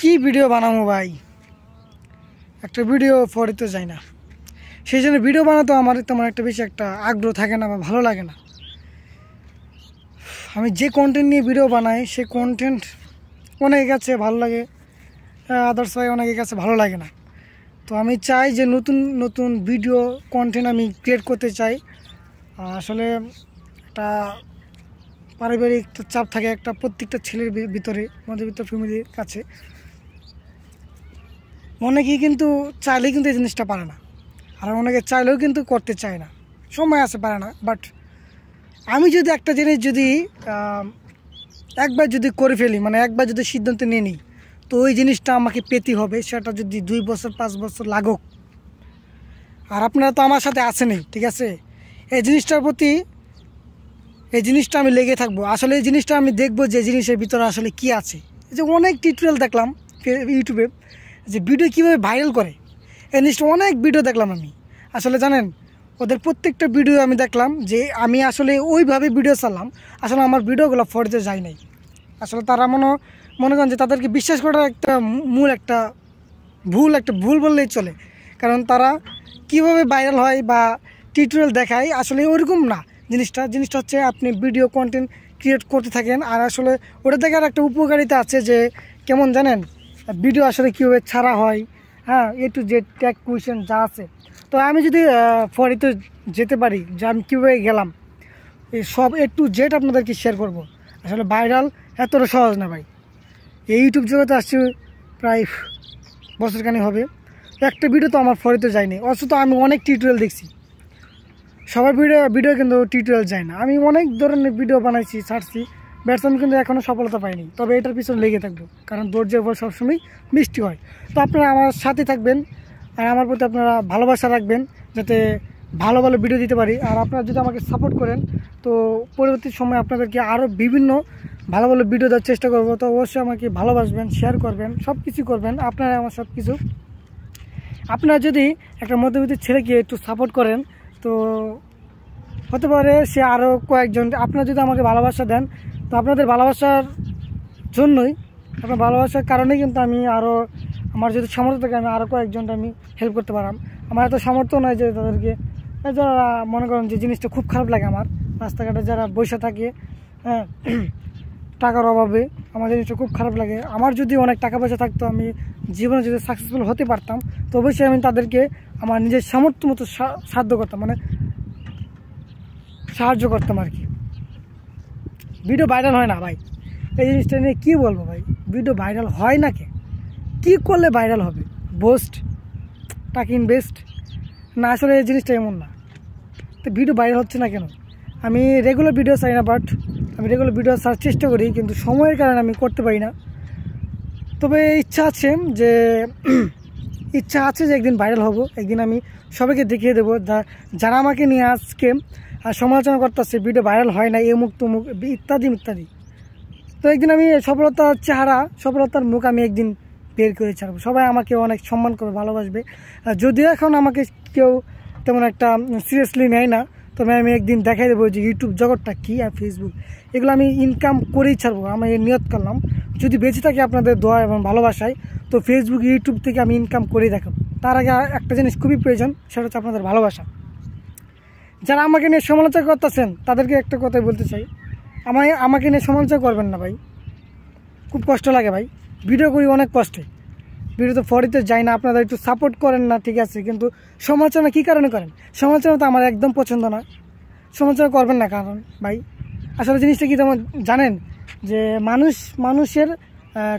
কি ভিডিও বানাবো ভাই, একটা ভিডিও পরে তো যায় না। সেই জন্য ভিডিও বানাতে আমার তেমন একটা বেশি একটা আগ্রহ থাকে না বা ভালো লাগে না। আমি যে কন্টেন্ট নিয়ে ভিডিও বানাই সেই কন্টেন্ট অনেকের কাছে ভালো লাগে, আদার্স ভাই অনেকের কাছে ভালো লাগে না। তো আমি চাই যে নতুন নতুন ভিডিও কন্টেন্ট আমি ক্রিয়েট করতে চাই। আসলে একটা পারিবারিক চাপ থাকে একটা প্রত্যেকটা ছেলের ভিতরে, মধ্যবিত্ত ফ্যামিলির কাছে। অনেকেই কিন্তু চাইলেই কিন্তু এই জিনিসটা পারে না, আর অনেকে চাইলেও কিন্তু করতে চায় না, সময় আছে পারে না। বাট আমি যদি একটা জিনিস যদি একবার যদি করে ফেলি, মানে একবার যদি সিদ্ধান্ত নিয়ে নিই, তো ওই জিনিসটা আমাকে পেতে হবে, সেটা যদি 2 বছর 5 বছর লাগুক। আর আপনারা তো আমার সাথে আছেনই, ঠিক আছে। এই জিনিসটার প্রতি এই জিনিসটা আমি লেগে থাকবো। আসলে এই জিনিসটা আমি দেখবো যে জিনিসের ভিতরে আসলে কি আছে। এই যে অনেক টিউটোরিয়াল দেখলাম ইউটিউবে, যে ভিডিও কীভাবে ভাইরাল করে, এই জিনিসটা অনেক ভিডিও দেখলাম আমি। আসলে জানেন, ওদের প্রত্যেকটা ভিডিও আমি দেখলাম যে আমি আসলে ওইভাবে ভিডিও চালাম, আসলে আমার ভিডিওগুলো ফরিতে যায় নাই। আসলে তারা মনে করেন যে তাদেরকে বিশ্বাস করার একটা মূল একটা ভুল বললেই চলে। কারণ তারা কিভাবে ভাইরাল হয় বা টিউটোরিয়াল দেখায়, আসলে ওরকম না। জিনিসটা হচ্ছে আপনি ভিডিও কন্টেন্ট ক্রিয়েট করতে থাকেন, আর আসলে ওটা দেখার একটা উপকারিতা আছে। যে কেমন জানেন, ভিডিও আসলে কীভাবে ছাড়া হয়, হ্যাঁ, A to Z tag question যা আছে। তো আমি যদি ফরিতে যেতে পারি, যে আমি কীভাবে গেলাম, এই সব A to Z আপনাদেরকে শেয়ার করব। আসলে ভাইরাল এতটা সহজ না ভাই। এই ইউটিউব জগতে আসছে প্রায় বছরখানি হবে, একটা ভিডিও তো আমার ফরিতে যায়নি। অথচ আমি অনেক টিউটোরিয়াল দেখছি, সবার ভিডিও কিন্তু টিউটোরিয়াল যায় না। আমি অনেক ধরনের ভিডিও বানাইছি, ছাড়ছি, ব্যর্থ আমি কিন্তু এখনও সফলতা পাইনি। তবে এটার পিছনে লেগে থাকবো, কারণ ধৈর্যের উপর সবসময় মিষ্টি হয়। তো আপনারা আমার সাথে থাকবেন, আর আমার প্রতি আপনারা ভালোবাসা রাখবেন, যাতে ভালো ভালো ভিডিও দিতে পারি। আর আপনারা যদি আমাকে সাপোর্ট করেন, তো পরবর্তী সময় আপনাদেরকে আরও বিভিন্ন ভালো ভালো ভিডিও দেওয়ার চেষ্টা করব। তো অবশ্যই আমাকে ভালোবাসবেন, শেয়ার করবেন, সব কিছু করবেন। আপনারা আমার সব কিছু, আপনারা যদি একটা মধ্যবিত্ত ছেলেকে একটু সাপোর্ট করেন, তো হতে পারে সে আরও কয়েকজন, আপনারা যদি আমাকে ভালোবাসা দেন, তো আপনাদের ভালোবাসার জন্যই, আপনার ভালোবাসার কারণেই কিন্তু আমি আরও, আমার যদি সামর্থ্য থাকে, আমি আরও কয়েকজনটা আমি হেল্প করতে পারলাম। আমার এত সামর্থ্য নয় যে তাদেরকে, যারা মনে করেন যে জিনিসটা খুব খারাপ লাগে আমার, রাস্তাঘাটে যারা বসে থাকে, হ্যাঁ, টাকার অভাবে আমার জিনিসটা খুব খারাপ লাগে। আমার যদি অনেক টাকা পয়সা থাকতো, আমি জীবনে যদি সাকসেসফুল হতে পারতাম, তো অবশ্যই আমি তাদেরকে আমার নিজের সামর্থ্য মতো সাহায্য করতাম, মানে সাহায্য করতাম আর কি। ভিডিও ভাইরাল হয় না ভাই, এই জিনিসটা নিয়ে কী বলবো ভাই। ভিডিও ভাইরাল হয় না, কী করলে ভাইরাল হবে? বোস্ট, টাকা ইনভেস্ট না, আসলে এই জিনিসটা এমন না। তো ভিডিও ভাইরাল হচ্ছে না কেন? আমি রেগুলার ভিডিও চাই না, বাট আমি রেগুলার ভিডিও ছাড়ার চেষ্টা করি, কিন্তু সময়ের কারণে আমি করতে পারি না। তবে ইচ্ছা আছে যে একদিন ভাইরাল হব, একদিন আমি সবাইকে দেখিয়ে দেবো, যারা আমাকে নিয়ে আজকে সমালোচনা করতেছে ভিডিও ভাইরাল হয় না, এমুক তমুক ইত্যাদি ইত্যাদি। তো একদিন আমি সফলতার চেহারা, সফলতার মুখ আমি একদিন বের করে ছাড়বো। সবাই আমাকে অনেক সম্মান করবে, ভালোবাসবে। যদিও এখন আমাকে কেউ তেমন একটা সিরিয়াসলি নেয় না, তবে আমি একদিন দেখাই দেবো যে ইউটিউব জগৎটা কী, আর ফেসবুক, এগুলো আমি ইনকাম করেই ছাড়বো। আমি নিয়ত করলাম, যদি বেঁচে থাকি আপনাদের দোয়া এবং ভালোবাসায়, তো ফেসবুক ইউটিউব থেকে আমি ইনকাম করেই দেখাবো। তার আগে একটা জিনিস খুবই প্রয়োজন, সেটা হচ্ছে আপনাদের ভালোবাসা। যারা আমাকে নিয়ে সমালোচনা করতেছেন, তাদেরকে একটা কথাই বলতে চাই, আমাকে নিয়ে সমালোচনা করবেন না ভাই। খুব কষ্ট লাগে ভাই, ভিডিও করি অনেক কষ্টে, ভিডিও তো ফরিতে যায় না। আপনারা একটু সাপোর্ট করেন না, ঠিক আছে, কিন্তু সমালোচনা কী কারণে করেন? সমালোচনা তো আমার একদম পছন্দ না, সমালোচনা করবেন না। কারণ ভাই, আসলে জিনিসটা কি তেমন জানেন, যে মানুষের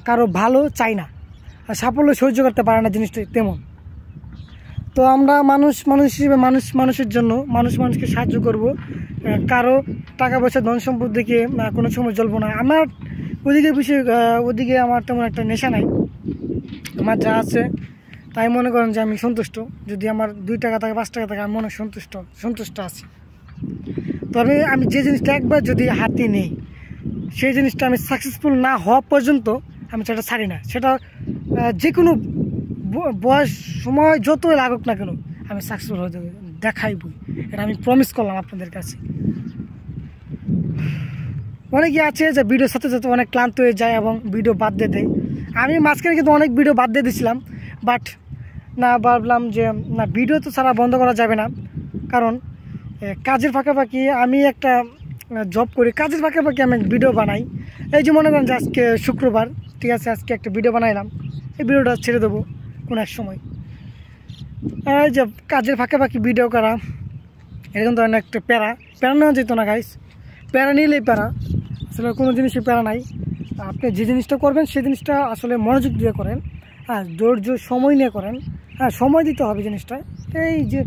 কারো ভালো চাই না, আর সাফল্য সহ্য করতে পারে না, জিনিসটা তেমন। তো আমরা মানুষ হিসেবে মানুষের জন্য, মানুষকে সাহায্য করব। কারো টাকা পয়সা ধন সম্পদ দেখে কোনো সময় জ্বলবো না। আমার ওদিকে আমার তেমন একটা নেশা নাই। আমার যা আছে তাই মনে করেন যে আমি সন্তুষ্ট। যদি আমার 2 টাকা থাকে, 5 টাকা থাকে, আমি মনে সন্তুষ্ট আছি। তবে আমি যে জিনিসটা একবার যদি হাতে নেই, সেই জিনিসটা আমি সাকসেসফুল না হওয়া পর্যন্ত আমি সেটা ছাড়ি না। সেটা যে কোনো বয়স, সময় যতই লাগুক না কেন, আমি সাকসেসফুল হয়ে দেখাইবই। এটা আমি প্রমিস করলাম আপনাদের কাছে। অনেকে আছে যে ভিডিওর সাথে সাথে অনেক ক্লান্ত হয়ে যায় এবং ভিডিও বাদ দিয়ে দেয়। আমি মাঝখানে কিন্তু অনেক ভিডিও বাদ দিয়ে দিয়েছিলাম, বাট না ভাবলাম যে না, ভিডিও তো ছাড়া বন্ধ করা যাবে না, কারণ কাজের ফাঁকাফাঁকি আমি একটা জব করি, কাজের ফাঁকাফাঁকি আমি ভিডিও বানাই। এই যে মনে করেন যে আজকে শুক্রবার, ঠিক আছে, আজকে একটা ভিডিও বানাইলাম, এই ভিডিওটা ছেড়ে দেবো কোনো এক সময়। এই যে কাজের ফাঁকাফাঁকি ভিডিও করা, এরকম ধরনের একটা প্যারা নেওয়া যেত না গাইস, প্যারা নিলেই প্যারা, আসলে কোনো জিনিসই প্যারা নাই। আপনি যে জিনিসটা করবেন সেই জিনিসটা আসলে মনোযোগ দিয়ে করেন, হ্যাঁ, ধৈর্য সময় নিয়ে করেন, হ্যাঁ, সময় দিতে হবে জিনিসটা। এই যে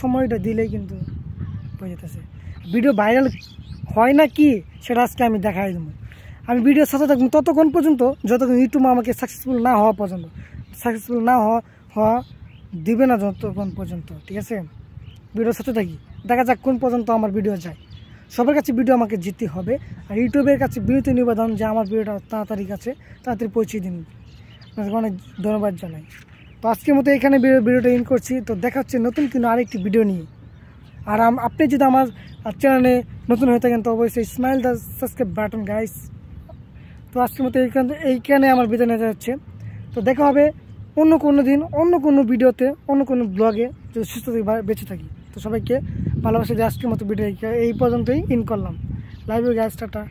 সময়টা দিলেই কিন্তু হয়ে যেতেছে। ভিডিও ভাইরাল হয় না কি সেটা আজকে আমি দেখাই দেবো। আমি ভিডিওর সাথে থাকবো ততক্ষণ পর্যন্ত যতক্ষণ ইউটিউব আমাকে সাকসেসফুল না হওয়া পর্যন্ত, সাকসেসফুল না হওয়া দিবে না যতক্ষণ পর্যন্ত, ঠিক আছে। ভিডিওর সাথে থাকি, দেখা যাক কোন পর্যন্ত আমার ভিডিও যায়। সবার কাছে ভিডিও আমাকে জিততে হবে, আর ইউটিউবের কাছে বিনীত নিবেদন যে আমার ভিডিওটা তাড়াতাড়ি পৌঁছে দিন। আপনাকে অনেক ধন্যবাদ জানাই। তো আজকের মতো এখানে ভিডিওটা ইন করছি। তো দেখা হচ্ছে নতুন কোনো আরেকটি ভিডিও নিয়ে। আর আপনি যদি আমার চ্যানেলে নতুন হয়ে থাকেন তো অবশ্যই smile the subscribe button guys. তো আজকের মতো এইখানে আমার বিদায় নিতে যাচ্ছে। তো দেখা হবে অন্য কোনো দিন, অন্য কোনো ভিডিওতে, অন্য কোনো ব্লগে, যদি সুস্থ থেকে বেঁচে থাকি। তো সবাইকে ভালোবাসা দিয়ে আজকের মতো ভিডিও এই পর্যন্তই ইন করলাম। Live guys, tata.